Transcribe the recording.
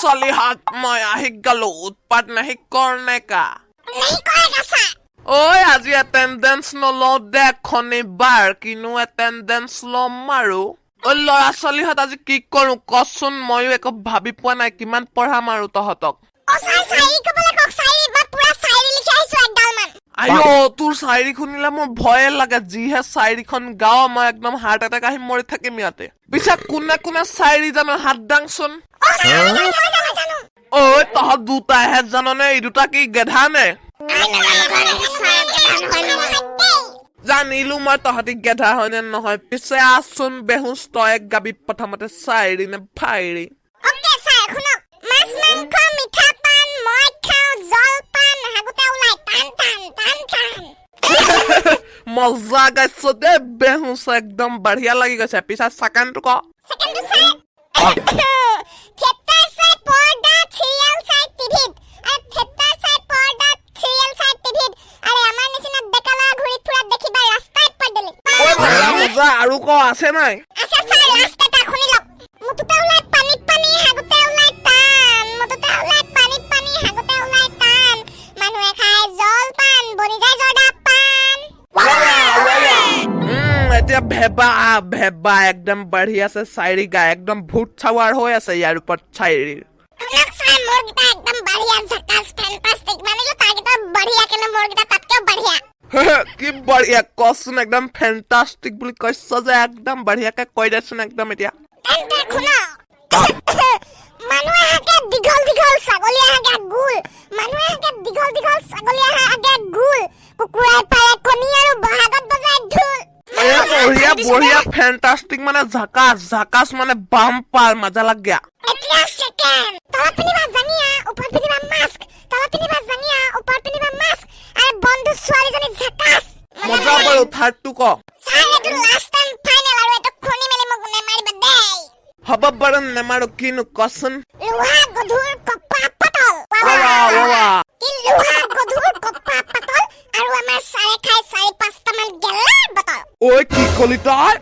ছোৱালীহাত মই আহি গলো উৎপাত নাহি কৰ্ণেকা नहीं करेगा सर ঐ আজি এটেন্ডেন্স নলওঁ দে শনিবাৰ কিনো এটেন্ডেন্স ল'ম আৰু ঐ ল'ৰা ছোৱালীহাত আজি কি কৰো কচোন ময়ো একো ভাবি পোৱা নাই কিমান পঢ়াম আৰু তহঁতক ओ सर शायरी को बोले को शायरी बा पूरा शायरी लिखे आइसो एकडाल मान আইও তোৰ শায়ৰী শুনিলে মোৰ ভয়ে লাগে যিহে শায়ৰীখন গাও মই একদম হাৰ্ট এটেক আহি মৰি থাকিম ইয়াতে পিছে কোনে কোনে শায়ৰী জানো হাত দাংচোন ओ सर जानो ঐ তহঁত দুটাহে জাননে এই দুটা কি গেধা নে জানিলো মই তহঁতি গেধা হয়নে নহয় পিছে আচোন বেহুচ তই গাবি প্ৰথমতে শায়ৰী নে ফায়ৰী ओके सर শুনো মাছ মাংস মিঠা পান মই খাও জল পান হাগুতে উলাই টান টান টান টান মজা গাইছ দে বেহুচ একদম বঢ়িয়া লাগি গৈছে পিছে সেকেন্ডটো ক সেকেন্ড স্যার থিয়েটার সাইড পর্দা সিরিয়াল সাইড টিভিত আর থিয়েটার সাইড পর্দা সিরিয়াল সাইড টিভিত আরে আমার নিচিনা বেকালা ঘুরি ফুরা দেখিবা রাস্তায় পড়দলি ঐ মজা মজা আৰু ক আছে নাই আচ্ছা স্যার রাস্তাটা শুনি লক মুতুতে উলাই পানি পানি হাগুতে উলাই টান মুতুতে উলাই পানি পানি হাগুতে উলাই টান মানুহে খায় জল পান বনি যায় জর্দা পান এতিয়া ভেবা ভেবা একদম বঢ়িয়া আছে শায়ৰী গায় একদম ভূত ছাৱাৰ হৈ আছে ইয়াৰ ওপৰত শায়ৰী শুনক স্যার মোরগিটা একদম বাড়িয়া ঝাকাস ফ্যান্টাস্টিক মানিলো তাগিটা বাড়িয়া কেন মোরগিটা তাতকেও বাড়িয়া কি বঢ়িয়া কচোন একদম ফেন্টাষ্টিক বুলি কৈছ যে একদম বঢ়িয়াকে কৈ দেচোন একদম এতিয়া তেন্তে শুনো মানুহে হাগে দীঘল দীঘল ছাগলীয়া হাগে গুল মানুহে হাগে দীঘল দীঘল ছাগলীয়া হাগে গুল কুকুৰাই পাৰে কণী আৰু বহাগত বজায় ঢোল বঢ়িয়া বঢ়িয়া ফেন্টাষ্টিক মানে ঝাকাস ঝাকাস মানে বাম্পাৰ মজা লাগা এতিয়া সেকেন্ড তলত পিনিবা জানিয়া ওপৰত পিনিবা মাস্ক তলত পিনিবা জানিয়া ওপৰত পিনিবা মাস্ক আৰু বন্ধু ছোৱালীজনী ঝাকাস মজা বাৰু থাৰ্ডটো ক স্যাৰ এটো লাষ্ট টাইম ফাইনাল আৰু এটো খুনি মেলি মোক নেমাৰিবা দেই হ'ব বাৰু নেমাৰো কিনো কচোন লোহা গধুৰ কপা পাতল কি লোহা গধুৰ কপা পাতল আৰু আমাৰ চাৰে খাই 4-5টা মান গেলাৰ বটল ঐ কি কলি তই